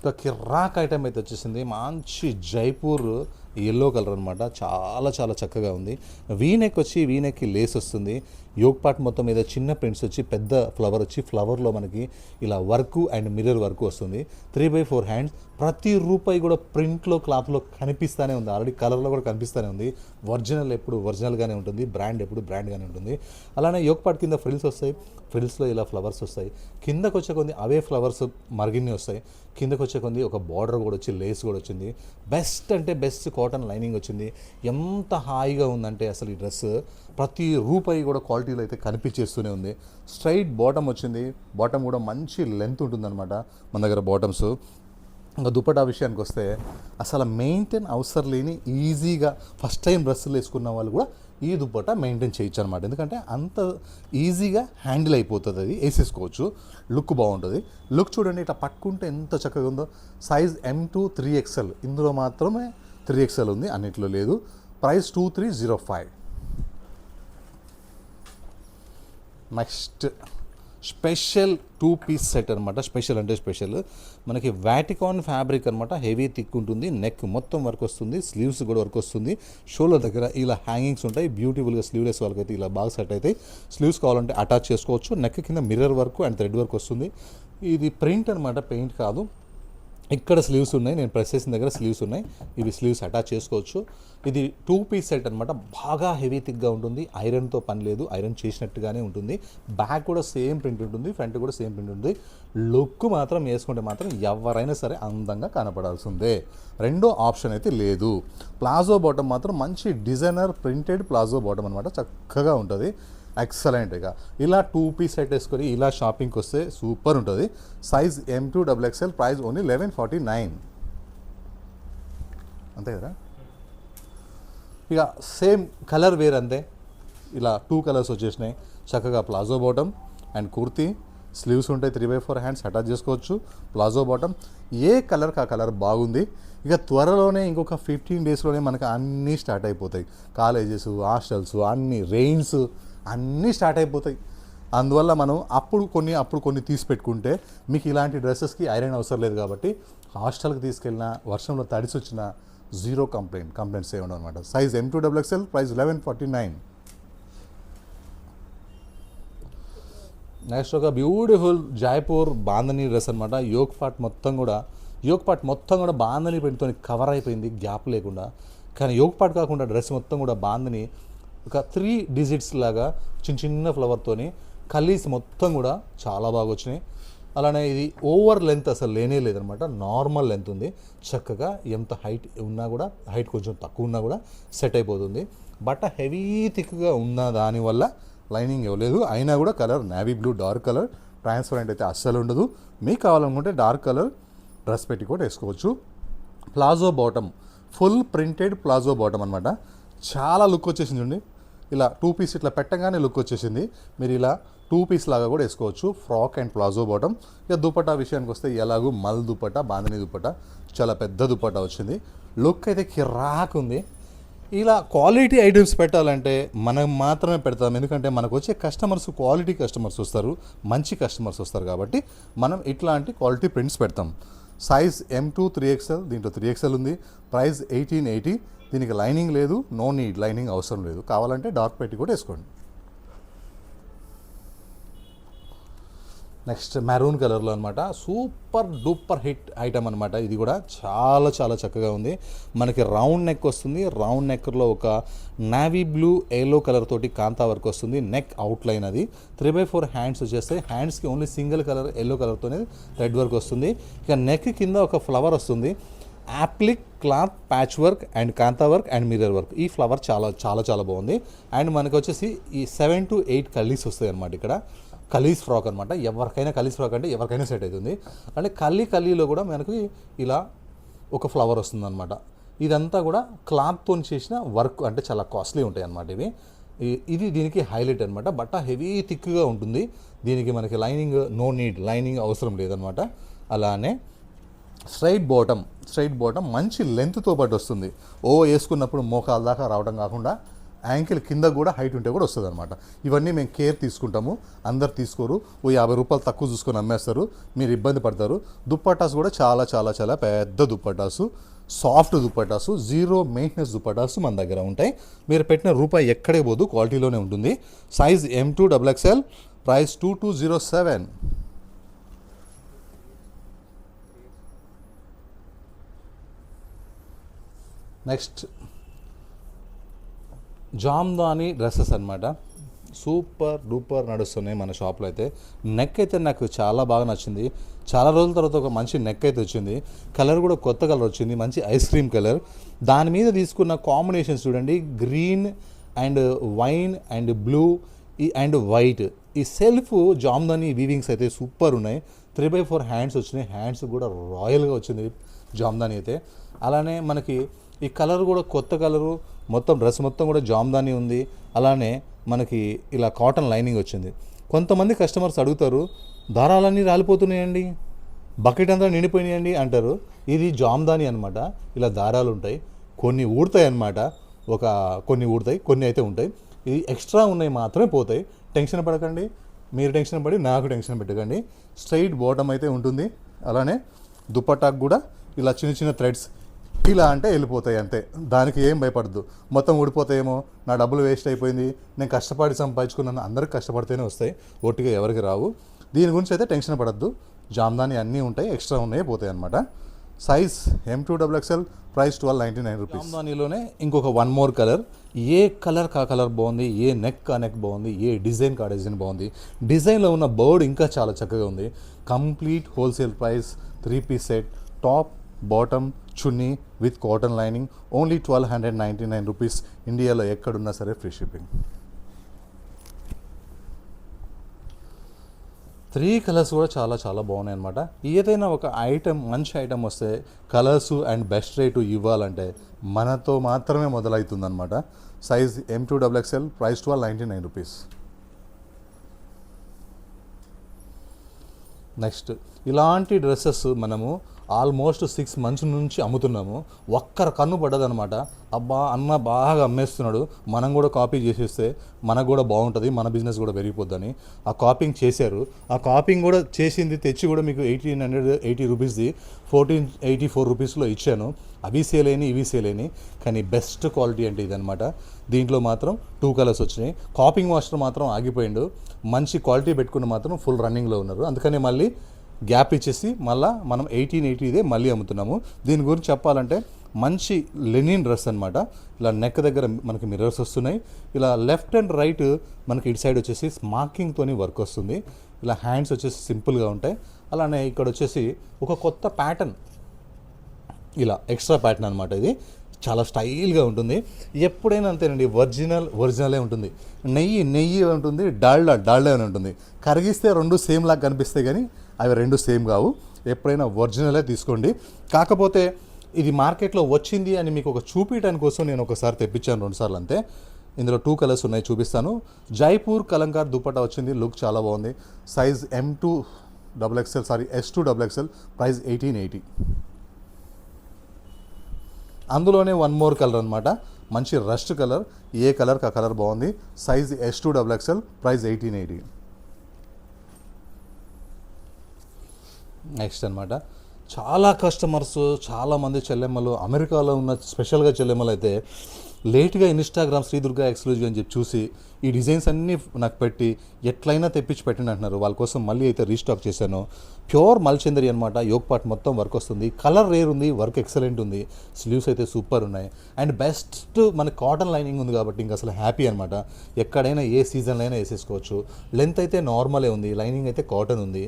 ఒక కిర్రాక్ ఐటమ్ అయితే వచ్చేసింది. మంచి జైపూర్ ఎల్లో కలర్ అనమాట. చాలా చాలా చక్కగా ఉంది. వీనెక్ వచ్చి వీనెక్కి లేస్ వస్తుంది. యోగ్ పార్ట్ మొత్తం మీద చిన్న ప్రింట్స్ వచ్చి పెద్ద ఫ్లవర్ వచ్చి ఫ్లవర్లో మనకి ఇలా వర్క్ అండ్ మిర్రర్ వర్క్ వస్తుంది. 3/4 హ్యాండ్స్. ప్రతి రూపాయి కూడా ప్రింట్లో క్లాత్లో కనిపిస్తూనే ఉంది. ఆల్రెడీ కలర్లో కూడా కనిపిస్తూనే ఉంది. ఒరిజినల్ ఎప్పుడు ఒరిజినల్గానే ఉంటుంది, బ్రాండ్ ఎప్పుడు బ్రాండ్గానే ఉంటుంది. అలానే యోగ్ పార్ట్ కింద ఫ్రిల్స్ వస్తాయి. ఫ్రిల్స్లో ఇలా ఫ్లవర్స్ వస్తాయి. కిందకు వచ్చే కొంది అవే ఫ్లవర్స్ మరిగిన్ని వస్తాయి. కిందకు వచ్చే కొంది ఒక బార్డర్ కూడా వచ్చి లేస్ కూడా వచ్చింది. బెస్ట్ అంటే బెస్ట్ కాటన్ లైనింగ్ వచ్చింది. ఎంత హాయిగా ఉందంటే అసలు ఈ డ్రెస్ ప్రతి రూపాయి కూడా క్వాలిటీలో అయితే కనిపించేస్తూనే ఉంది. స్ట్రైట్ బాటమ్ వచ్చింది. బాటమ్ కూడా మంచి లెంత్ ఉంటుందన్నమాట మన దగ్గర బాటమ్స్. ఇంకా దుపట్టా విషయానికి వస్తే అసలు మెయింటైన్ అవసరం లేని ఈజీగా ఫస్ట్ టైం డ్రెస్సులు వేసుకున్న వాళ్ళు కూడా ఈ దుపట్టా మెయింటైన్ చేయొచ్చు అనమాట. ఎందుకంటే అంత ఈజీగా హ్యాండిల్ అయిపోతుంది, అది వేసేసుకోవచ్చు. లుక్ బాగుంటుంది. లుక్ చూడండి, ఇట్లా పట్టుకుంటే ఎంత చక్కగా ఉందో. సైజ్ M2 3XL, ఇందులో మాత్రమే 3XL ఉంది, అన్నిట్లో లేదు. Price 2305. Next special 2 piece set అనమాట. స్పెషల్ అంటే స్పెషల్ మనకి వాటికాన్ ఫ్యాబ్రిక్ అనమాట. హెవీ థిక్ ఉంటుంది. నెక్ మొత్తం వర్క్ వస్తుంది. స్లీవ్స్ కూడా వర్క్ వస్తుంది. షోల్డర్ దగ్గర ఇలా హ్యాంగింగ్స్ ఉంటాయి. బ్యూటిఫుల్గా స్లీవ్లెస్ వాళ్ళకైతే ఇలా బాగా సెట్ అవుతాయి. స్లీవ్స్ కావాలంటే అటాచ్ చేసుకోవచ్చు. నెక్ కింద mirror work and thread work వస్తుంది. ఇది ప్రింట్ అనమాట, పెయింట్ కాదు. ఇక్కడ స్లీవ్స్ ఉన్నాయి, నేను ప్రెస్ చేసిన దగ్గర స్లీవ్స్ ఉన్నాయి. ఇవి స్లీవ్స్ అటాచ్ చేసుకోవచ్చు. ఇది 2 పీస్ సెట్ అనమాట. బాగా హెవీ థిక్గా ఉంటుంది. ఐరన్తో పని లేదు, ఐరన్ చేసినట్టుగానే ఉంటుంది. బ్యాక్ కూడా సేమ్ ప్రింట్ ఉంటుంది, ఫ్రంట్ కూడా సేమ్ ప్రింట్ ఉంటుంది. లుక్ మాత్రం వేసుకుంటే మాత్రం ఎవరైనా సరే అందంగా కనపడాల్సిందే. రెండో ఆప్షన్ అయితే లేదు. ప్లాజో బాటమ్ మాత్రం మంచి డిజైనర్ ప్రింటెడ్ ప్లాజో బాటమ్ అనమాట. చక్కగా ఉంటుంది, ఎక్సలెంట్గా. ఇలా 2 పీస్ సెట్ వేసుకొని ఇలా షాపింగ్కి వస్తే సూపర్ ఉంటుంది. Size M2 XXL, price only 1149. అంతే కదా. ఇక సేమ్ కలర్ వేర్ అంతే. ఇలా 2 కలర్స్ వచ్చేసినాయి. చక్కగా palazzo bottom and kurti. Sleeves ఉంటాయి. 3/4 హ్యాండ్స్ అటాచ్ చేసుకోవచ్చు. ప్లాజో బాటమ్ ఏ కలర్కి ఆ కలర్ బాగుంది. ఇక త్వరలోనే ఇంకొక 15 డేస్లోనే మనకు అన్నీ స్టార్ట్ అయిపోతాయి. కాలేజెస్, హాస్టల్స్, అన్నీ రెయిన్స్ అన్నీ స్టార్ట్ అయిపోతాయి. అందువల్ల మనం అప్పుడు కొన్ని తీసి పెట్టుకుంటే మీకు ఇలాంటి డ్రెస్సెస్కి ఐరన్ అవసరం లేదు. కాబట్టి హాస్టల్కి తీసుకెళ్ళినా వర్షంలో తడిసి వచ్చినా జీరో కంప్లైంట్స్ ఏమన్నా అనమాట. Size M2 XXL, price 1149. Next ఒక బ్యూటిఫుల్ జైపూర్ బాంధనీ డ్రెస్ అనమాట. యోగ్ పార్ట్ మొత్తం కూడా బాంధనీ ప్రింట్తో కవర్ అయిపోయింది, గ్యాప్ లేకుండా. కానీ యోగ్ పార్ట్ కాకుండా డ్రెస్ మొత్తం కూడా బాంధనీ ఒక 3 డిజిట్స్ లాగా చిన్న ఫ్లవర్తోని కలీస్ మొత్తం కూడా చాలా బాగా వచ్చినాయి. అలానే ఇది ఓవర్ లెంత్ అసలు లేనే లేదనమాట. నార్మల్ లెంత్ ఉంది. చక్కగా ఎంత హైట్ ఉన్నా కూడా, హైట్ కొంచెం తక్కువ ఉన్నా కూడా సెట్ అయిపోతుంది. బట్ట హెవీ థిక్గా ఉన్న దానివల్ల లైనింగ్ ఇవ్వలేదు. అయినా కూడా colour navy blue dark colour. Transparent అయితే అస్సలు ఉండదు. మీకు కావాలనుకుంటే డార్క్ కలర్ డ్రెస్ పెట్టి కూడా వేసుకోవచ్చు. Palazzo bottom, full printed palazzo bottom అనమాట. చాలా లుక్ వచ్చేసింది చూడండి. ఇలా 2 పీస్ ఇట్లా పెట్టగానే లుక్ వచ్చేసింది. మీరు ఇలా 2 పీస్ లాగా కూడా వేసుకోవచ్చు. Frock and palazzo bottom. ఇక దుపట్టా విషయానికి వస్తే ఎలాగూ మల్ దుపట్టా, బాంధనీ దుపట్టా, చాలా పెద్ద దుపట్టా వచ్చింది. లుక్ అయితే కిరాక్ ఉంది. ఇలా క్వాలిటీ ఐటమ్స్ పెట్టాలంటే మనం మాత్రమే పెడతాం. ఎందుకంటే మనకు వచ్చే కస్టమర్స్ క్వాలిటీ కస్టమర్స్ వస్తారు, మంచి కస్టమర్స్ వస్తారు. కాబట్టి మనం ఇట్లాంటి క్వాలిటీ ప్రింట్స్ పెడతాం. సైజ్ M2 3XL, దీంట్లో 3XL ఉంది. ప్రైస్ 1880. దీనికి లైనింగ్ లేదు, నో నీడ్, లైనింగ్ అవసరం లేదు. కావాలంటే డార్క్ పెట్టి కూడా వేసుకోండి. నెక్స్ట్ మెరూన్ కలర్లో అనమాట. సూపర్ డూపర్ హిట్ ఐటమ్ అనమాట. ఇది కూడా చాలా చాలా చక్కగా ఉంది. మనకి రౌండ్ నెక్ వస్తుంది. రౌండ్ నెక్లో ఒక నావీ బ్లూ ఎల్లో కలర్ తోటి కాంతా వర్క్ వస్తుంది. నెక్ అవుట్లైన్ అది. 3/4 హ్యాండ్స్ వచ్చేస్తాయి. హ్యాండ్స్కి ఓన్లీ సింగిల్ కలర్ ఎల్లో కలర్తోనే థ్రెడ్ వర్క్ వస్తుంది. ఇక నెక్ కింద ఒక ఫ్లవర్ వస్తుంది. Applique cloth patch work and kantha work and mirror work. ఈ ఫ్లవర్ చాలా చాలా చాలా బాగుంది. అండ్ మనకు వచ్చేసి ఈ 7 to 8 కల్లీస్ వస్తాయి అనమాట. ఇక్కడ కలీస్ ఫ్రాక్ అనమాట. ఎవరికైనా కలీస్ ఫ్రాక్ అంటే ఎవరికైనా సెట్ అవుతుంది. అంటే కల్లీలో కూడా మనకి ఇలా ఒక ఫ్లవర్ వస్తుంది అనమాట. ఇదంతా కూడా క్లాత్తో చేసిన వర్క్, అంటే చాలా కాస్ట్లీ ఉంటాయి అన్నమాట ఇవి. ఇది దీనికి హైలైట్ అనమాట. బట్ట హెవీ థిక్గా ఉంటుంది. దీనికి మనకి లైనింగ్ నో నీడ్, లైనింగ్ అవసరం లేదనమాట. అలానే స్ట్రైట్ బాటమ్ మంచి లెంత్తో పాటు వస్తుంది. వేసుకున్నప్పుడు మోకాల దాకా రావడం కాకుండా యాంకిల్ కింద కూడా హైట్ ఉంటే కూడా వస్తుంది అనమాట. ఇవన్నీ మేము కేర్ తీసుకుంటాము, అందరు తీసుకోరు, ఓ 50 రూపాయలు తక్కువ చూసుకొని అమ్మేస్తారు, మీరు ఇబ్బంది పడతారు. దుప్పటాస్ కూడా చాలా చాలా చాలా పెద్ద dupattas, soft dupattas, zero maintenance dupattas మన దగ్గర ఉంటాయి. మీరు పెట్టిన రూపాయి ఎక్కడే పోదు, క్వాలిటీలోనే ఉంటుంది. Size M2XXL, price 2207. Next Jamdani dresses అనమాట, సూపర్ డూపర్ నడుస్తున్నాయి మన షాప్లో అయితే. నెక్ అయితే నాకు చాలా బాగా నచ్చింది, చాలా రోజుల తర్వాత ఒక మంచి నెక్ అయితే వచ్చింది. కలర్ కూడా కొత్త కలర్ వచ్చింది, మంచి ఐస్ క్రీమ్ కలర్. దాని మీద తీసుకున్న కాంబినేషన్స్ చూడండి, green and wine and blue and white. ఈ సెల్ఫ్ జామ్దాని వీవింగ్స్ అయితే సూపర్ ఉన్నాయి. 3/4 హ్యాండ్స్ వచ్చినాయి, హ్యాండ్స్ కూడా రాయల్గా వచ్చింది జామ్దాని అయితే. అలానే మనకి ఈ కలర్ కూడా కొత్త కలరు, మొత్తం డ్రెస్ మొత్తం కూడా జామ్దాని ఉంది. అలానే మనకి ఇలా కాటన్ లైనింగ్ వచ్చింది. కొంతమంది కస్టమర్స్ అడుగుతారు, దారాలన్నీ రాలిపోతున్నాయండి, బకెట్ అంతా నిండిపోయినాయండి అంటారు. ఇది జామ్దాని అనమాట, ఇలా దారాలు ఉంటాయి, కొన్ని ఊడతాయి అనమాట, కొన్ని ఊడతాయి, కొన్ని అయితే ఉంటాయి. ఇది ఎక్స్ట్రా ఉన్నాయి మాత్రమే పోతాయి. టెన్షన్ పడకండి, మీరు టెన్షన్ పడి నాకు టెన్షన్ పెట్టకండి. స్ట్రైట్ బాటమ్ అయితే ఉంటుంది. అలానే దుపట్టాకు కూడా ఇలా చిన్న చిన్న థ్రెడ్స్ ఇలా అంటే వెళ్ళిపోతాయి అంతే, దానికి ఏం భయపడద్దు. మొత్తం ఊడిపోతాయేమో, నా డబ్బులు వేస్ట్ అయిపోయింది, నేను కష్టపడి సంపాదించుకున్నాను, అందరికి కష్టపడితేనే వస్తాయి, ఒట్టిగా ఎవరికి రావు. దీని గురించి అయితే టెన్షన్ పడద్దు. జామ్దాని అన్నీ ఉంటాయి, ఎక్స్ట్రా ఉన్నాయి, పోతాయి అనమాట. Size M2XXL, price 1299 rupees. జామ్దానిలోనే ఇంకొక వన్ మోర్ కలర్, ఏ కలర్ కా కలర్ బాగుంది, ఏ నెక్ కా నెక్ బాగుంది, ఏ డిజైన్ కా డిజైన్ బాగుంది. డిజైన్లో ఉన్న బర్డ్ ఇంకా చాలా చక్కగా ఉంది. Complete wholesale price, 3-piece set, top bottom chunni with cotton lining, only 1299 rupees. ఇండియాలో ఎక్కడున్నా సరే ఫ్రీ షిప్పింగ్. 3 కలర్స్ కూడా చాలా చాలా బాగున్నాయి అనమాట. ఏదైనా ఒక ఐటెం, మంచి ఐటెం వస్తే కలర్సు అండ్ బెస్ట్ రేటు ఇవ్వాలంటే మనతో మాత్రమే మొదలవుతుందన్నమాట. Size M2XXL, price 1299 rupees. Next ఇలాంటి డ్రెస్సెస్ మనము ఆల్మోస్ట్ 6 months నుంచి అమ్ముతున్నాము. ఒక్కరు కన్ను పడ్డదనమాట, అబ్బా అన్న బాగా అమ్మేస్తున్నాడు, మనం కూడా కాపీ చేసేస్తే మనకు కూడా బాగుంటుంది, మన బిజినెస్ కూడా పెరిగిపోద్దని ఆ కాపింగ్ చేశారు. ఆ కాపింగ్ కూడా చేసింది తెచ్చి కూడా మీకు 1880 రూపీస్ది 1484 రూపీస్లో ఇచ్చాను. అవి సేలేని ఇవి సేలేని, కానీ బెస్ట్ క్వాలిటీ అంటే ఇదనమాట. దీంట్లో మాత్రం 2 కలర్స్ వచ్చినాయి. కాపింగ్ మాస్టర్ మాత్రం ఆగిపోయిండు, మంచి క్వాలిటీ పెట్టుకుని మాత్రం ఫుల్ రన్నింగ్లో ఉన్నారు. అందుకని మళ్ళీ గ్యాప్ ఇచ్చేసి మళ్ళీ మనం 1880 మళ్ళీ అమ్ముతున్నాము. దీని గురించి చెప్పాలంటే మంచి లెనిన్ డ్రెస్ అనమాట. ఇలా నెక్ దగ్గర మనకి మిర్రర్స్ వస్తున్నాయి. ఇలా లెఫ్ట్ అండ్ రైట్ మనకి ఇటు సైడ్ వచ్చేసి మార్కింగ్తోని వర్క్ వస్తుంది. ఇలా హ్యాండ్స్ వచ్చేసి సింపుల్గా ఉంటాయి. అలానే ఇక్కడ వచ్చేసి ఒక కొత్త ప్యాటర్న్, ఇలా ఎక్స్ట్రా ప్యాటర్న్ అనమాట. ఇది చాలా స్టైల్గా ఉంటుంది. ఎప్పుడైనా అంతేనండి, ఒరిజినలే ఉంటుంది. నెయ్యి ఉంటుంది, డాల్డా అని ఉంటుంది. కరిగిస్తే రెండు సేమ్ లాగా కనిపిస్తాయి, కానీ అవి రెండు సేమ్ కావు. ఎప్పుడైనా ఒరిజినలే తీసుకోండి. కాకపోతే ఇది మార్కెట్లో వచ్చింది అని మీకు ఒక చూపించడానికి కోసం నేను ఒకసారి తెప్పించాను, 2 సార్లు అంతే. ఇందులో 2 కలర్స్ ఉన్నాయి, చూపిస్తాను. జైపూర్ కలంకార్ దుపట్టా వచ్చింది, లుక్ చాలా బాగుంది. Size S2XXL, price 1880. అందులోనే వన్ మోర్ కలర్ అనమాట, మంచి రస్ట్ కలర్. ఏ కలర్ కా కలర్ బాగుంది. Size S2XXL, price 1880. నెక్స్ట్ అనమాట, చాలా కస్టమర్స్, చాలామంది చెల్లెమ్మలు, అమెరికాలో ఉన్న స్పెషల్గా చెల్లెమ్మలు అయితే లేట్గా ఇన్స్టాగ్రామ్ శ్రీదుర్గా ఎక్స్క్లూజివ్ అని చెప్పి చూసి ఈ డిజైన్స్ అన్నీ నాకు పెట్టి ఎట్లయినా తెప్పించి పెట్టండి అంటున్నారు. వాళ్ళ కోసం మళ్ళీ అయితే రీస్టాక్ చేశాను. ప్యూర్ మల్చందరి అనమాట, యోగ్ పార్ట్ మొత్తం వర్క్ వస్తుంది, కలర్ రేర్ ఉంది, వర్క్ ఎక్సలెంట్ ఉంది, స్లీవ్స్ అయితే సూపర్ ఉన్నాయి. అండ్ బెస్ట్ మన కాటన్ లైనింగ్ ఉంది కాబట్టి ఇంకా అసలు హ్యాపీ అనమాట. ఎక్కడైనా ఏ సీజన్లో అయినా వేసేసుకోవచ్చు. లెంత్ అయితే నార్మలే ఉంది, లైనింగ్ అయితే కాటన్ ఉంది.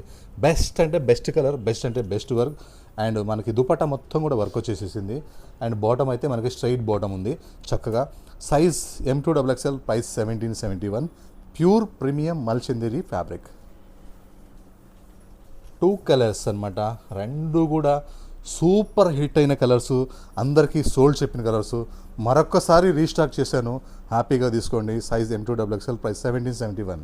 బెస్ట్ అంటే బెస్ట్ కలర్, బెస్ట్ అంటే బెస్ట్ వర్క్. అండ్ మనకి దుపట్టా మొత్తం కూడా వర్క్ వచ్చేసేసింది. అండ్ బాటమ్ అయితే మనకి స్ట్రైట్ బాటమ్ ఉంది చక్కగా. Size M2XXL, price 1771. Pure premium మల్చందేరి ఫ్యాబ్రిక్. 2 కలర్స్ అనమాట, 2 కూడా సూపర్ హిట్ అయిన కలర్సు, అందరికీ సోల్డ్ చెప్పిన కలర్సు. మరొక్కసారి రీస్టాక్ చేశాను, హ్యాపీగా తీసుకోండి. Size M2XXL, price 1771.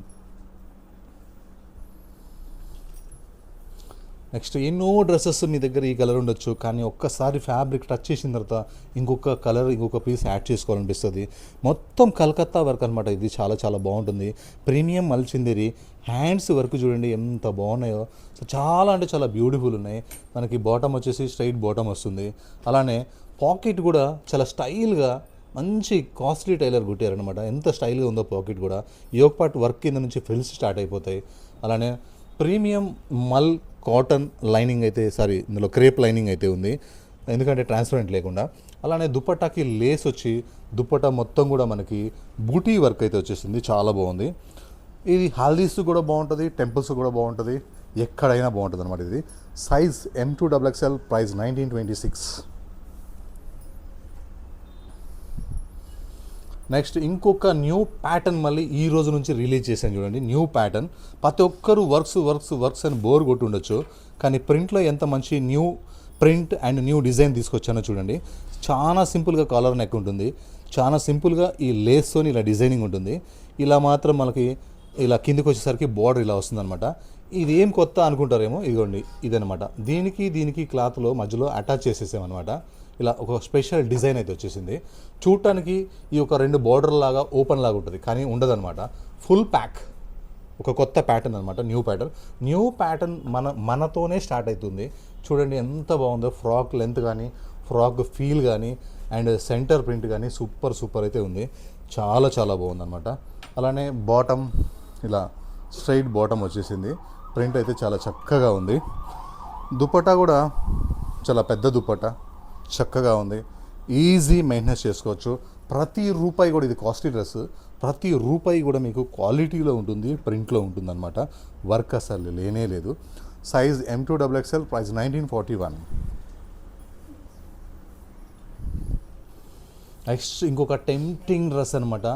నెక్స్ట్ ఎన్నో డ్రెస్సెస్ మీ దగ్గర ఈ కలర్ ఉండొచ్చు, కానీ ఒక్కసారి ఫ్యాబ్రిక్ టచ్ చేసిన తర్వాత ఇంకొక కలర్ ఇంకొక పీస్ యాడ్ చేసుకోవాలనిపిస్తుంది. మొత్తం కలకత్తా వర్క్ అనమాట. ఇది చాలా చాలా బాగుంటుంది. ప్రీమియం మల్చిందిరి హ్యాండ్స్ వర్క్ చూడండి ఎంత బాగున్నాయో. సో చాలా అంటే చాలా బ్యూటిఫుల్ ఉన్నాయి. మనకి బాటమ్ వచ్చేసి స్ట్రైట్ బాటమ్ వస్తుంది. అలానే పాకెట్ కూడా చాలా స్టైల్గా మంచి కాస్ట్లీ టైలర్ కుట్టారనమాట. ఎంత స్టైల్గా ఉందో పాకెట్ కూడా. యోగ్ పార్ట్ వర్క్ కింద నుంచి ఫ్రిల్స్ స్టార్ట్ అయిపోతాయి. అలానే ప్రీమియం మల్ కాటన్ లైనింగ్ అయితే ఇందులో క్రేప్ లైనింగ్ అయితే ఉంది, ఎందుకంటే ట్రాన్స్పరెంట్ లేకుండా. అలానే దుపట్టాకి లేస్ వచ్చి దుపట్టా మొత్తం కూడా మనకి బూటీ వర్క్ అయితే వచ్చేసింది. చాలా బాగుంది. ఇది హల్దీస్ కూడా బాగుంటుంది, టెంపుల్స్ కూడా బాగుంటుంది, ఎక్కడైనా బాగుంటుంది అనమాట. ఇది సైజ్ M2XXL, ప్రైస్ 1926. నెక్స్ట్ ఇంకొక న్యూ ప్యాటర్న్ మళ్ళీ ఈ రోజు నుంచి రిలీజ్ చేశాను చూడండి. New pattern. ప్రతి ఒక్కరు వర్క్స్ అని బోర్ కొట్టి ఉండొచ్చు, కానీ ప్రింట్లో ఎంత మంచి new print and new design తీసుకొచ్చానో చూడండి. చాలా సింపుల్గా కాలర్ నెక్ ఉంటుంది, చాలా సింపుల్గా ఈ లేస్తోని ఇలా డిజైనింగ్ ఉంటుంది. ఇలా మాత్రం మనకి ఇలా కిందికి వచ్చేసరికి బార్డర్ ఇలా వస్తుందన్నమాట. ఇది ఏం కొత్త అనుకుంటారేమో, ఇదిగోండి ఇదనమాట. దీనికి క్లాత్లో మధ్యలో అటాచ్ చేసేసామన్నమాట. ఇలా ఒక స్పెషల్ డిజైన్ అయితే వచ్చేసింది. చూడటానికి ఈ ఒక 2 బార్డర్ లాగా ఓపెన్ లాగా ఉంటుంది, కానీ ఉండదన్నమాట. ఫుల్ ప్యాక్, ఒక కొత్త ప్యాటర్న్ అనమాట. న్యూ ప్యాటర్న్ మనతోనే స్టార్ట్ అవుతుంది. చూడండి ఎంత బాగుందో. ఫ్రాక్ లెంత్ కానీ, ఫ్రాక్ ఫీల్ కానీ, అండ్ సెంటర్ ప్రింట్ కానీ సూపర్ అయితే ఉంది. చాలా చాలా బాగుందన్నమాట. అలానే బాటమ్ ఇలా స్ట్రైట్ బాటమ్ వచ్చేసింది. ప్రింట్ అయితే చాలా చక్కగా ఉంది. దుపట్టా కూడా చాలా పెద్ద దుపట్టా, చక్కగా ఉంది. ఈజీ మెయింటెనెన్స్ చేసుకోవచ్చు. ప్రతి రూపాయి కూడా, ఇది కాస్ట్లీ డ్రెస్, ప్రతి రూపాయి కూడా మీకు క్వాలిటీలో ఉంటుంది, ప్రింట్లో ఉంటుంది అనమాట. వర్క్ అసలు లేనే లేదు. Size M2XXL, price 1941. నెక్స్ట్ ఇంకొక టెంప్టింగ్ డ్రెస్ అనమాట.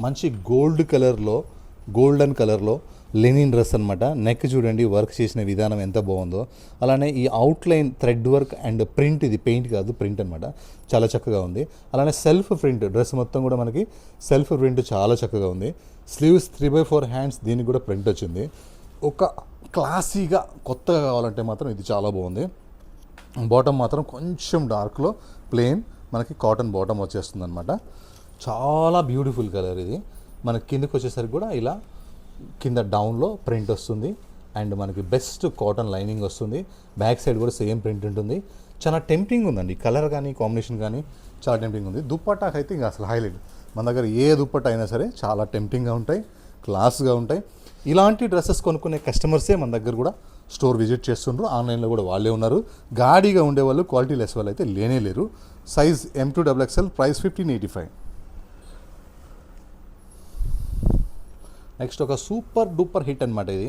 మంచి గోల్డెన్ కలర్లో లెనిన్ డ్రెస్ అనమాట. నెక్ చూడండి వర్క్ చేసిన విధానం ఎంత బాగుందో. అలానే ఈ outline thread work and print, ఇది పెయింట్ కాదు ప్రింట్ అనమాట, చాలా చక్కగా ఉంది. అలానే సెల్ఫ్ ప్రింట్, డ్రెస్ మొత్తం కూడా మనకి సెల్ఫ్ ప్రింట్ చాలా చక్కగా ఉంది. స్లీవ్స్ 3/4 హ్యాండ్స్, దీనికి కూడా ప్రింట్ వచ్చింది. ఒక క్లాసీగా కొత్తగా కావాలంటే మాత్రం ఇది చాలా బాగుంది. బాటమ్ మాత్రం కొంచెం డార్క్లో ప్లెయిన్ మనకి కాటన్ బాటమ్ వచ్చేస్తుంది అనమాట. చాలా బ్యూటిఫుల్ కలర్ ఇది. మనకి కిందకి వచ్చేసరికి కూడా ఇలా కింద డౌన్లో ప్రింట్ వస్తుంది, అండ్ మనకి బెస్ట్ కాటన్ లైనింగ్ వస్తుంది. బ్యాక్ సైడ్ కూడా సేమ్ ప్రింట్ ఉంటుంది. చాలా టెంప్టింగ్ ఉందండి. కలర్ కానీ కాంబినేషన్ కానీ చాలా టెంప్టింగ్ ఉంది. దుప్పటాకి అయితే ఇంకా అసలు హైలైట్. మన దగ్గర ఏ దుప్పట అయినా సరే చాలా టెంప్టింగ్గా ఉంటాయి, క్లాస్గా ఉంటాయి. ఇలాంటి డ్రెస్సెస్ కొనుక్కునే కస్టమర్సే మన దగ్గర కూడా స్టోర్ విజిట్ చేస్తుండ్రు. ఆన్లైన్లో కూడా వాళ్ళే ఉన్నారు. గాడిగా ఉండేవాళ్ళు, క్వాలిటీ లెస్ వాళ్ళు అయితే లేనే లేరు. Size M2XXL, price 1585. నెక్స్ట్ ఒక సూపర్ డూపర్ హిట్ అనమాట. ఇది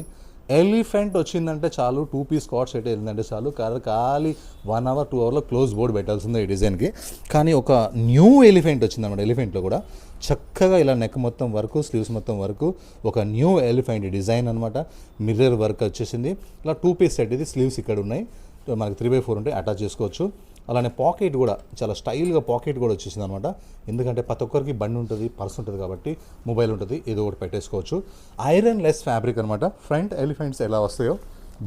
ఎలిఫెంట్ వచ్చిందంటే చాలు, 2 పీస్ కార్డ్ సెట్ అయిందంటే చాలు, ఖాళీ 1 అవర్ 2 అవర్లో క్లోజ్ బోర్డ్ పెట్టాల్సిందే ఈ డిజైన్కి. కానీ ఒక న్యూ ఎలిఫెంట్ వచ్చిందన్నమాట. ఎలిఫెంట్లో కూడా చక్కగా ఇలా నెక్ మొత్తం వరకు, స్లీవ్స్ మొత్తం వరకు ఒక న్యూ ఎలిఫెంట్ డిజైన్ అనమాట. మిర్రర్ వర్క్ వచ్చేసింది. ఇలా 2 పీస్ సెట్. ఇది స్లీవ్స్ ఇక్కడ ఉన్నాయి, మనకి 3/4 ఉంటాయి, అటాచ్ చేసుకోవచ్చు. అలానే పాకెట్ కూడా చాలా స్టైల్గా పాకెట్ కూడా వచ్చేసింది అనమాట. ఎందుకంటే ప్రతి ఒక్కరికి బండి ఉంటుంది, పర్స్ ఉంటుంది, కాబట్టి మొబైల్ ఉంటుంది, ఏదో ఒకటి పెట్టేసుకోవచ్చు. ఐరన్ లెస్ ఫ్యాబ్రిక్ అనమాట. ఫ్రంట్ ఎలిఫెంట్స్ ఎలా వస్తాయో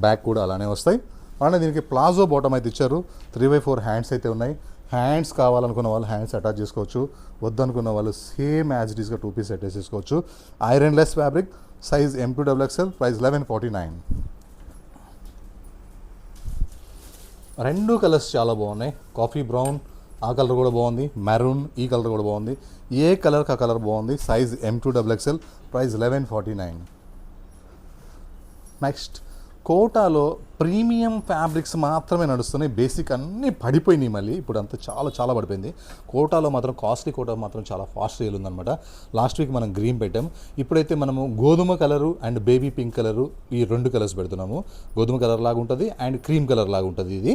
బ్యాక్ కూడా అలానే వస్తాయి. అలానే దీనికి ప్లాజో బాటమ్ అయితే ఇచ్చారు. 3/4 హ్యాండ్స్ అయితే ఉన్నాయి. హ్యాండ్స్ కావాలనుకున్న వాళ్ళు హ్యాండ్స్ అటాచ్ చేసుకోవచ్చు, వద్దనుకున్న వాళ్ళు సేమ్ యాజ్ ఇట్ ఈస్గా 2 పీస్ సెట్ చేసుకోవచ్చు. Iron less fabric. Size M2XXL, price 1149. 2 colours చాలా బాగున్నాయి. కాఫీ బ్రౌన్, ఆ కలర్ కూడా బాగుంది. మెరూన్, ఈ కలర్ కూడా బాగుంది. ఏ కలర్కి ఆ కలర్ బాగుంది. Size M2XXL, price 1149. నెక్స్ట్ కోటాలో ప్రీమియం ఫ్యాబ్రిక్స్ మాత్రమే నడుస్తున్నాయి. బేసిక్ అన్నీ పడిపోయినాయి మళ్ళీ. ఇప్పుడు అంతా చాలా పడిపోయింది. కోటాలో మాత్రం కాస్ట్లీ కోటా మాత్రం చాలా ఫాస్ట్ సేల్ ఉందన్నమాట. లాస్ట్ వీక్ మనం గ్రీన్ పెట్టాం. ఇప్పుడైతే మనము గోధుమ colour and baby pink colour, ఈ 2 కలర్స్ పెడుతున్నాము. గోధుమ కలర్ లాగా ఉంటుంది అండ్ క్రీమ్ కలర్ లాగా ఉంటుంది. ఇది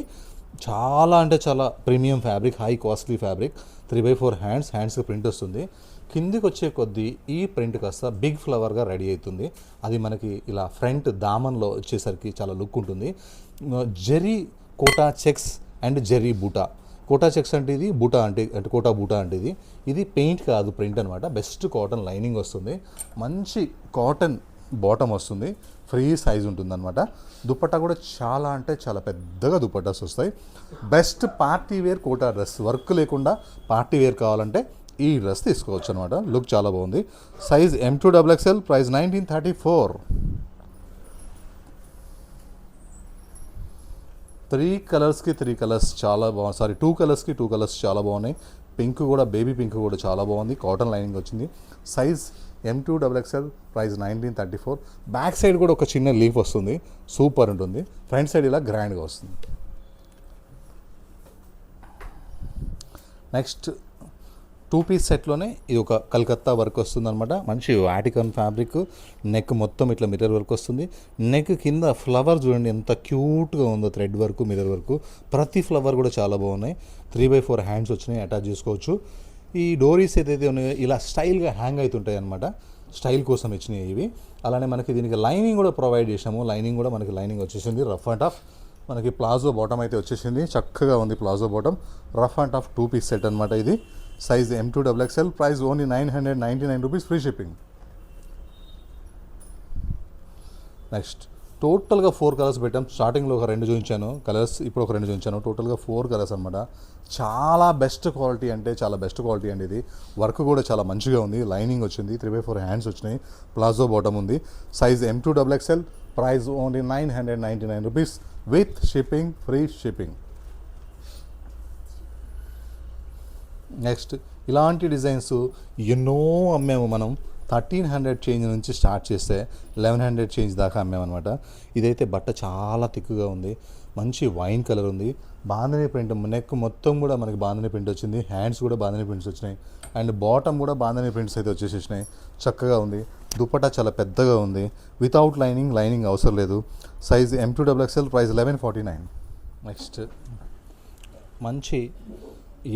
చాలా అంటే చాలా premium fabric, high costly fabric. 3/4 హ్యాండ్స్కి ప్రింట్ వస్తుంది. కిందికి వచ్చే కొద్దీ ఈ ప్రింట్ కాస్త బిగ్ ఫ్లవర్గా రెడీ అవుతుంది. అది మనకి ఇలా ఫ్రంట్ దామన్లో వచ్చేసరికి చాలా లుక్ ఉంటుంది. Zari kota checks and zari buta. Kota checks అంటే ఇది, బూటా అంటే కోటా బూటా అంటే ఇది పెయింట్ కాదు, ప్రింట్ అనమాట. బెస్ట్ కాటన్ లైనింగ్ వస్తుంది. మంచి కాటన్ బాటమ్ వస్తుంది, ఫ్రీ సైజ్ ఉంటుందన్నమాట. దుపట్టా కూడా చాలా అంటే చాలా పెద్దగా దుపట్టాస్ వస్తాయి. Best party wear Kota dress, work లేకుండా పార్టీ వేర్ కావాలంటే ఈ డ్రెస్ తీసుకోవచ్చు అనమాట. లుక్ చాలా బాగుంది. Size M2XXL, price 1934. 3 కలర్స్కి 3 కలర్స్ చాలా బాగుంది. సారీ 2 కలర్స్కి 2 కలర్స్ చాలా బాగున్నాయి. పింక్ కూడా, బేబీ పింక్ కూడా చాలా బాగుంది. కాటన్ లైనింగ్ వచ్చింది. Size M2XXL, price 1934. Back side కూడా ఒక చిన్న లీఫ్ వస్తుంది, సూపర్ ఉంటుంది. ఫ్రంట్ సైడ్ ఇలా గ్రాండ్గా వస్తుంది. నెక్స్ట్ 2 పీస్ సెట్లోనే ఇది ఒక కలకత్తా వర్క్ వస్తుంది అనమాట. మంచి వాటికన్ ఫ్యాబ్రిక్, నెక్ మొత్తం ఇట్లా మిర్రర్ వర్క్ వస్తుంది. నెక్ కింద ఫ్లవర్ చూడండి ఎంత క్యూట్గా ఉందో, థ్రెడ్ వర్క్, మిర్రర్ వర్క్. ప్రతి ఫ్లవర్ కూడా చాలా బాగున్నాయి. 3/4 హ్యాండ్స్ వచ్చినాయి, అటాచ్ చేసుకోవచ్చు. ఈ డోరీస్ ఏదైతే ఉన్నాయో ఇలా స్టైల్గా హ్యాంగ్ అవుతుంటాయి అనమాట, స్టైల్ కోసం ఇచ్చినాయి ఇవి. అలానే మనకి దీనికి లైనింగ్ కూడా ప్రొవైడ్ చేసాము. లైనింగ్ కూడా మనకి లైనింగ్ వచ్చేసింది, రఫ్ అండ్ టఫ్. మనకి ప్లాజో బాటమ్ అయితే వచ్చేసింది, చక్కగా ఉంది palazzo bottom. Rough and tough 2 piece set అనమాట ఇది. Size M2XXL, price only 999 rupees, free shipping. Next టోటల్గా 4 కలర్స్ పెట్టాం. స్టార్టింగ్లో ఒక 2 చూపించాను కలర్స్, ఇప్పుడు ఒక 2 చూపించాను. టోటల్గా 4 కలర్స్ అనమాట. చాలా బెస్ట్ క్వాలిటీ అంటే చాలా బెస్ట్ క్వాలిటీ అండి ఇది. వర్క్ కూడా చాలా మంచిగా ఉంది. లైనింగ్ వచ్చింది, 3/4 హ్యాండ్స్ వచ్చినాయి, ప్లాజో బాటమ్ ఉంది. Size M2XXL, price only 999 rupees with shipping, free shipping. Next ఇలాంటి డిజైన్స్ ఎన్నో అమ్మాము మనం. 1300 చేంజ్ నుంచి స్టార్ట్ చేస్తే 1100 చేంజ్ దాకా అమ్మామన్నమాట. ఇదైతే బట్ట చాలా థిక్గా ఉంది, మంచి వైన్ కలర్ ఉంది. బాంధనీ ప్రింట్, నెక్ మొత్తం కూడా మనకి బాంధనీ ప్రింట్ వచ్చింది. హ్యాండ్స్ కూడా బాంధనీ ప్రింట్స్ వచ్చినాయి. అండ్ బాటమ్ కూడా బాంధనీ ప్రింట్స్ అయితే వచ్చేసేసినాయి. చక్కగా ఉంది. దుపట్టా చాలా పెద్దగా ఉంది. వితౌట్ లైనింగ్, లైనింగ్ అవసరం లేదు. Size M2XXL, price 1149. నెక్స్ట్ మంచి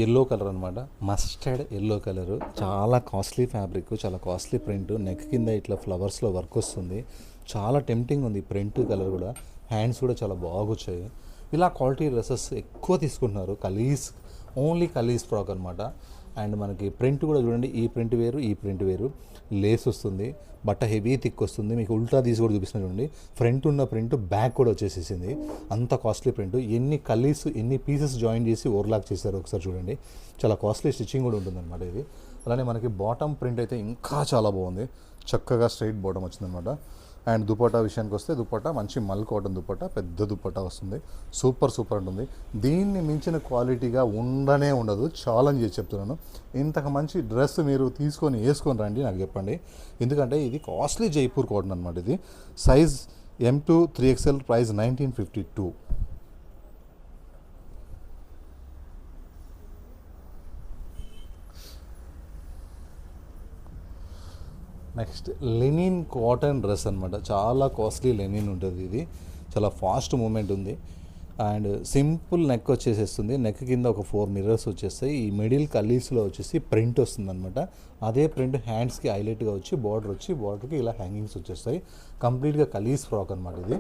ఎల్లో కలర్ అనమాట, మస్టర్డ్ ఎల్లో కలరు. చాలా కాస్ట్లీ ఫ్యాబ్రిక్, చాలా కాస్ట్లీ ప్రింట్. నెక్ కింద ఇట్లా ఫ్లవర్స్లో వర్క్ వస్తుంది. చాలా టెంప్టింగ్ ఉంది ప్రింట్ కలర్ కూడా. హ్యాండ్స్ కూడా చాలా బాగొచ్చాయి. ఇలా క్వాలిటీ డ్రెస్సెస్ ఎక్కువ తీసుకుంటున్నారు. ఓన్లీ కలీస్ ఫ్రాక్ అనమాట. అండ్ మనకి ప్రింట్ కూడా చూడండి, ఈ ప్రింట్ వేరు, ఈ ప్రింట్ వేరు. లేస్ వస్తుంది, బట్ట హెవీ థిక్ వస్తుంది. మీకు ఉల్టా తీసి కూడా చూపిస్తున్నా చూడండి. ఫ్రంట్ ఉన్న ప్రింట్ బ్యాక్ కూడా వచ్చేసేసింది. అంత కాస్ట్లీ ప్రింట్. ఎన్ని కలీస్, ఎన్ని పీసెస్ జాయిన్ చేసి ఓవర్లాక్ చేశారు ఒకసారి చూడండి. చాలా కాస్ట్లీ స్టిచ్చింగ్ కూడా ఉంటుందన్నమాట ఇది. అలానే మనకి బాటమ్ ప్రింట్ అయితే ఇంకా చాలా బాగుంది. చక్కగా స్ట్రైట్ బాటమ్ వచ్చిందనమాట. అండ్ దుపట్టా విషయానికి వస్తే, దుపట్టా మంచి మల్ కాటన్ దుపట్టా, పెద్ద దుపట్టా వస్తుంది. సూపర్ సూపర్ ఉంటుంది. దీన్ని మించిన క్వాలిటీగా ఉండనే ఉండదు, ఛాలెంజ్ చేసి చెప్తున్నాను. ఇంతకు మంచి డ్రెస్ మీరు తీసుకొని వేసుకొని రండి, నాకు చెప్పండి. ఎందుకంటే ఇది కాస్ట్లీ జైపూర్ కాటన్ అనమాట. ఇది size M2XXL, price 1952. Next linen cotton dress అనమాట. చాలా కాస్ట్లీ లెనిన్ ఉంటుంది ఇది. చాలా ఫాస్ట్ మూమెంట్ ఉంది. అండ్ సింపుల్ నెక్ వచ్చేసేస్తుంది. నెక్ కింద ఒక 4 మిర్రర్స్ వచ్చేస్తాయి. ఈ మిడిల్ కలీస్లో వచ్చేసి ప్రింట్ వస్తుంది అనమాట. అదే ప్రింట్ హ్యాండ్స్కి హైలైట్గా వచ్చి బార్డర్ వచ్చి, బార్డర్కి ఇలా హ్యాంగింగ్స్ వచ్చేస్తాయి. కంప్లీట్గా కలీస్ ఫ్రాక్ అనమాట ఇది.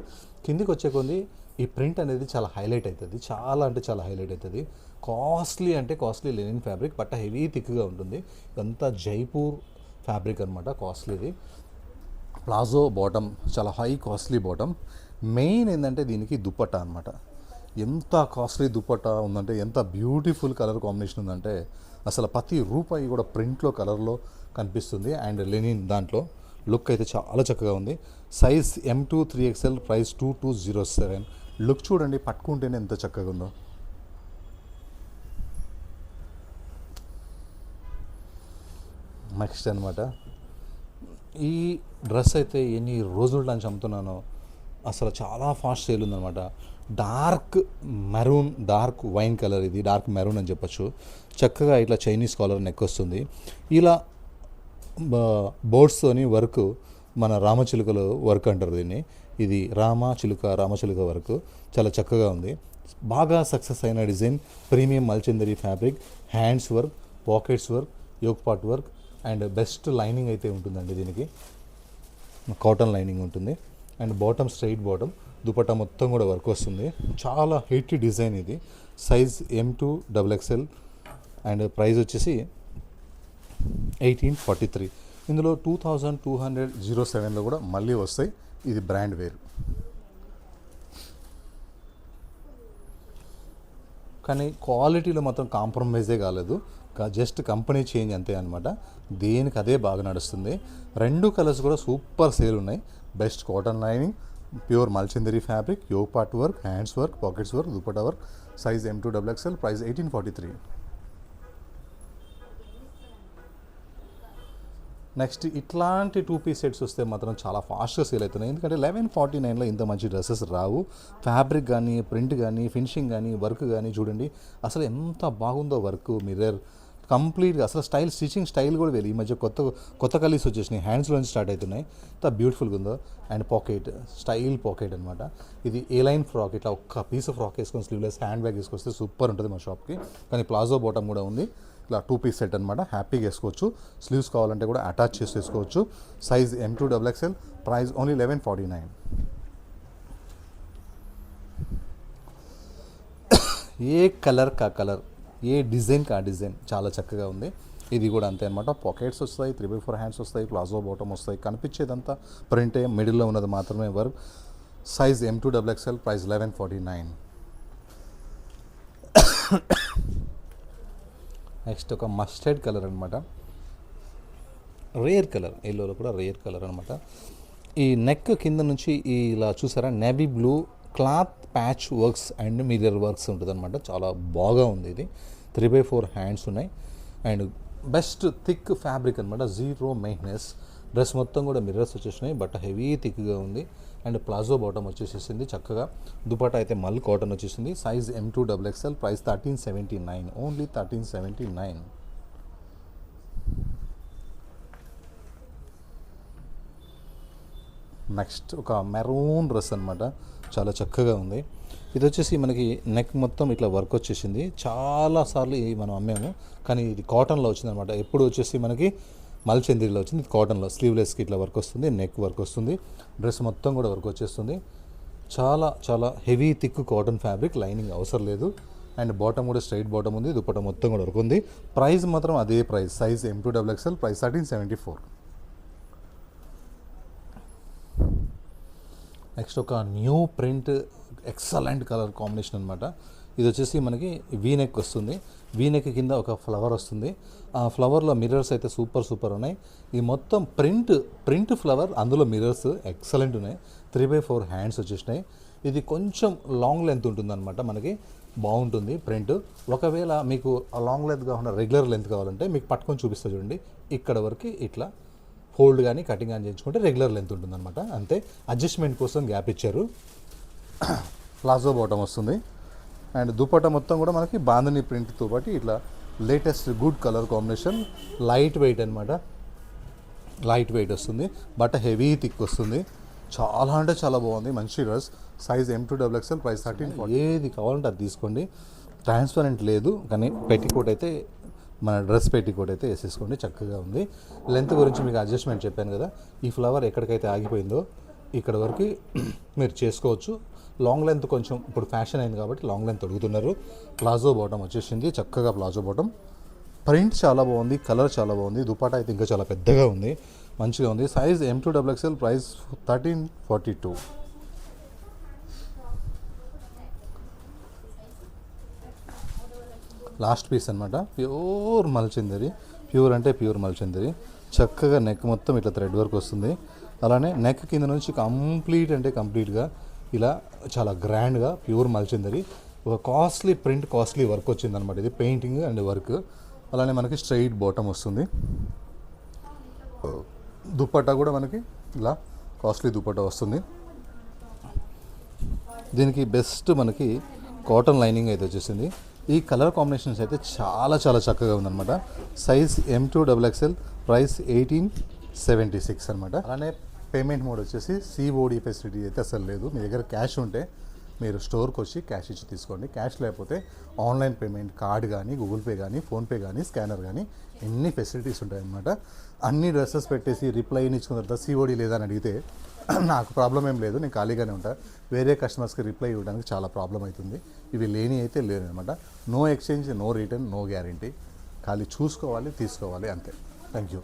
కిందికి వచ్చే కొద్ది ఈ ప్రింట్ అనేది చాలా హైలైట్ అవుతుంది. చాలా అంటే చాలా హైలైట్ అవుతుంది. కాస్ట్లీ అంటే కాస్ట్లీ లెనిన్ ఫ్యాబ్రిక్, బట్ట హెవీ థిక్గా ఉంటుంది. ఇదంతా జైపూర్ ఫ్యాబ్రిక్ అనమాట, కాస్ట్లీది. ప్లాజో బాటమ్, చాలా హై కాస్ట్లీ బాటమ్. మెయిన్ ఏంటంటే దీనికి దుపట్టా అనమాట. ఎంత కాస్ట్లీ దుపట్టా ఉందంటే, ఎంత బ్యూటిఫుల్ కలర్ కాంబినేషన్ ఉందంటే, అసలు ప్రతి రూపాయి కూడా ప్రింట్లో, కలర్లో కనిపిస్తుంది. అండ్ లెనిన్ దాంట్లో లుక్ అయితే చాలా చక్కగా ఉంది. Size M2XXL, price 2207. లుక్ చూడండి, పట్టుకుంటేనే ఎంత చక్కగా ఉందో. నెక్స్ట్ అనమాట, ఈ డ్రెస్ అయితే ఎన్ని రోజుల నుంచి అమ్ముతున్నానో, అసలు చాలా ఫాస్ట్ సేల్ ఉందన్నమాట. Dark maroon, dark wine colour, ఇది డార్క్ మెరూన్ అని చెప్పచ్చు. చక్కగా ఇట్లా చైనీస్ కాలర్ నెక్ వస్తుంది. ఇలా బోర్డ్స్తోని వర్క్, మన రామచిలుకలో వర్క్ అంటారు దీన్ని. ఇది రామచిలుక వర్క్ చాలా చక్కగా ఉంది. బాగా సక్సెస్ అయిన డిజైన్. ప్రీమియం మల్చందరి fabric, hands work, pockets work, yoke part work. And best lining అయితే ఉంటుందండి దీనికి, కాటన్ లైనింగ్ ఉంటుంది. And bottom straight bottom, dupatta మొత్తం కూడా వర్క్ వస్తుంది. చాలా హిట్ డిజైన్ ఇది. సైజ్ M2XXL అండ్ ప్రైస్ వచ్చేసి 1843. ఇందులో 2207లో కూడా మళ్ళీ వస్తాయి. ఇది బ్రాండ్ వేరు, కానీ క్వాలిటీలో మాత్రం కాంప్రమైజే కాలేదు. జస్ట్ కంపెనీ చేంజ్ అంతే అనమాట. దేనికి అదే బాగా నడుస్తుంది. రెండు కలర్స్ కూడా సూపర్ సేల్ ఉన్నాయి. బెస్ట్ కాటన్ లైనింగ్, ప్యూర్ మల్చందరి fabric, yoke part work, hands work, pockets work, dupatta work, size M2XXL, price 1843. Next ఇట్లాంటి 2 పీస్ సెట్స్ వస్తే మాత్రం చాలా ఫాస్ట్గా సేల్ అవుతున్నాయి. ఎందుకంటే 1149లో ఇంత మంచి డ్రెస్సెస్ రావు. ఫ్యాబ్రిక్ కానీ, ప్రింట్ కానీ, ఫినిషింగ్ కానీ, వర్క్ కానీ చూడండి అసలు ఎంత బాగుందో. వర్క్, మిర్రర్ కంప్లీట్గా అసలు స్టైల్, స్టిచింగ్ స్టైల్ కూడా వేరు. ఈ మధ్య కొత్త కలీస్ వచ్చేసినాయి, హ్యాండ్స్లోంచి స్టార్ట్ అవుతున్నాయి. ఎంత బ్యూటిఫుల్గా ఉందో. అండ్ పాకెట్, స్టైల్ పాకెట్ అనమాట. ఇది ఏ లైన్ ఫ్రాక్, ఇట్లా ఒక్క పీస్ ఫ్రాక్ వేసుకొని స్లీవ్లెస్ హ్యాండ్ బ్యాగ్ వేసుకొస్తే సూపర్ ఉంటుంది మా షాప్కి. కానీ ప్లాజో బాటమ్ కూడా ఉంది. ఇలా 2 పీస్ సెట్ అనమాట. హ్యాపీగా వేసుకోవచ్చు. స్లీవ్స్ కావాలంటే కూడా అటాచ్ చేసి వేసుకోవచ్చు. Size M2XXL, price only 1149. ఏ కలర్ కా కలర్, ఏ డిజైన్ కా డిజైన్ చాలా చక్కగా ఉంది. ఇది కూడా అంతే అనమాట. పాకెట్స్ వస్తాయి, 3/4 హ్యాండ్స్ వస్తాయి, ప్లాజో బాటమ్ వస్తాయి. కనిపించేదంతా ప్రింటే, మిడిల్లో ఉన్నది మాత్రమే work. Size M2XXL, price 1149. Next ఒక మస్టర్డ్ కలర్ అనమాట. రేర్ కలర్, ఎల్లోలో కూడా రేర్ కలర్ అనమాట. ఈ నెక్ కింద నుంచి ఇలా చూసారా, navy blue cloth patch works and mirror works ఉంటుంది అనమాట. చాలా బాగా ఉంది. ఇది 3/4 హ్యాండ్స్ ఉన్నాయి. అండ్ బెస్ట్ థిక్ ఫ్యాబ్రిక్ అనమాట. Zero maintenance. డ్రెస్ మొత్తం కూడా మిర్రర్స్ వచ్చేసినాయి. బట్ హెవీ థిక్గా ఉంది. అండ్ ప్లాజో బాటమ్ వచ్చేసేసింది చక్కగా. దుపట్టా అయితే మల్ కాటన్ వచ్చేసింది. Size M2XXL, price 1379, only 1379. Next ఒక మెరూన్ డ్రెస్ అనమాట. చాలా చక్కగా ఉంది. ఇది వచ్చేసి మనకి నెక్ మొత్తం ఇట్లా వర్క్ వచ్చేసింది. చాలాసార్లు మనం అమ్మాము, కానీ ఇది కాటన్లో వచ్చింది అనమాట. ఎప్పుడు వచ్చేసి మనకి మల్చందిరిలో వచ్చింది. ఇది కాటన్లో స్లీవ్లెస్కి ఇట్లా వర్క్ వస్తుంది, నెక్ వర్క్ వస్తుంది, డ్రెస్ మొత్తం కూడా వర్క్ వచ్చేస్తుంది. చాలా చాలా heavy thick cotton fabric, lining అవసరం లేదు. అండ్ బాటమ్ కూడా స్ట్రైట్ బాటమ్ ఉంది. దుపట్టా మొత్తం కూడా వర్క్ ఉంది. ప్రైస్ మాత్రం అదే price. Size M2XXL, price 1374. Next ఒక new print excellent colour combination అనమాట. ఇది వచ్చేసి మనకి వీనెక్ వస్తుంది. వీనెక్ కింద ఒక ఫ్లవర్ వస్తుంది. ఆ ఫ్లవర్లో మిర్రర్స్ అయితే సూపర్ ఉన్నాయి. ఈ మొత్తం ప్రింట్ ఫ్లవర్, అందులో మిర్రర్స్ ఎక్సలెంట్ ఉన్నాయి. 3/4 హ్యాండ్స్ వచ్చేసినాయి. ఇది కొంచెం లాంగ్ లెంత్ ఉంటుందన్నమాట. మనకి బాగుంటుంది ప్రింట్. ఒకవేళ మీకు లాంగ్ లెంత్ కాకుండా రెగ్యులర్ లెంత్ కావాలంటే మీకు పట్టుకొని చూపిస్తా చూడండి. ఇక్కడ వరకు ఇట్లా ఫోల్డ్ కానీ కటింగ్ కానీ చేయించుకుంటే రెగ్యులర్ లెంత్ ఉంటుందన్నమాట. అంతే, అడ్జస్ట్మెంట్ కోసం గ్యాప్ ఇచ్చారు. ప్లాజో బాటమ్ వస్తుంది. అండ్ దుపట్టా మొత్తం కూడా మనకి బాంధనీ ప్రింట్తో పాటు ఇట్లా latest good colour combination. Light weight అనమాట. లైట్ వెయిట్ వస్తుంది. బట్ హెవీ థిక్ వస్తుంది. చాలా అంటే చాలా బాగుంది. మంచి డ్రెస్. Size M2XXL, price 1340. ఏది కావాలంటే అది తీసుకోండి. ట్రాన్స్పరెంట్ లేదు, కానీ పెట్టికోట్ అయితే మన డ్రెస్ పెట్టికోట్ అయితే వేసేసుకోండి. చక్కగా ఉంది. లెంత్ గురించి మీకు అడ్జస్ట్మెంట్ చెప్పాను కదా. ఈ ఫ్లవర్ ఎక్కడికైతే ఆగిపోయిందో ఇక్కడ వరకు మీరు చేసుకోవచ్చు. లాంగ్ లెంత్ కొంచెం ఇప్పుడు ఫ్యాషన్ అయింది కాబట్టి లాంగ్ లెంత్ అడుగుతున్నారు. ప్లాజో బాటమ్ వచ్చేసింది. చక్కగా ప్లాజో బాటమ్. ప్రింట్ చాలా బాగుంది, కలర్ చాలా బాగుంది. దుపట్టా అయితే ఇంకా చాలా పెద్దగా ఉంది, మంచిగా ఉంది. Size M2XXL, price 1342. Last piece అనమాట. ప్యూర్ మల్చందరి. ప్యూర్ అంటే ప్యూర్ మల్చందరి. చక్కగా నెక్ మొత్తం ఇట్లా థ్రెడ్ వర్క్ వస్తుంది. అలానే నెక్ కింద నుంచి కంప్లీట్ అంటే కంప్లీట్గా ఇలా చాలా గ్రాండ్గా ప్యూర్ మల్చందరి. ఒక కాస్ట్లీ ప్రింట్, కాస్ట్లీ వర్క్ వచ్చిందనమాట. ఇది పెయింటింగ్ అండ్ వర్క్. అలానే మనకి స్ట్రైట్ బాటమ్ వస్తుంది. దుపట్టా కూడా మనకి ఇలా కాస్ట్లీ దుపట్టా వస్తుంది. దీనికి బెస్ట్ మనకి కాటన్ లైనింగ్ అయితే వచ్చేసింది. ఈ కలర్ కాంబినేషన్స్ అయితే చాలా చాలా చక్కగా ఉందన్నమాట. సైజ్ M2XXL, ప్రైస్ 1876 అనమాట. అలానే పేమెంట్ మోడ్ వచ్చేసి COD ఫెసిలిటీ అయితే అసలు లేదు. మీ దగ్గర క్యాష్ ఉంటే మీరు స్టోర్కి వచ్చి క్యాష్ ఇచ్చి తీసుకోండి. క్యాష్ లేకపోతే ఆన్లైన్ పేమెంట్, కార్డ్ కానీ, గూగుల్ పే కానీ, ఫోన్పే కానీ, స్కానర్ కానీ ఎన్ని ఫెసిలిటీస్ ఉంటాయన్నమాట. అన్ని డ్రెస్సెస్ పెట్టేసి రిప్లై ఇచ్చుకున్న తర్వాత COD లేదా అని అడిగితే నాకు ప్రాబ్లం ఏం లేదు, నేను ఖాళీగానే ఉంటా. వేరే కస్టమర్స్కి రిప్లై ఇవ్వడానికి చాలా ప్రాబ్లం అవుతుంది. ఇవి లేని అయితే లేని అనమాట. No exchange, no return, no guarantee. ఖాళీ చూసుకోవాలి, తీసుకోవాలి, అంతే. Thank you.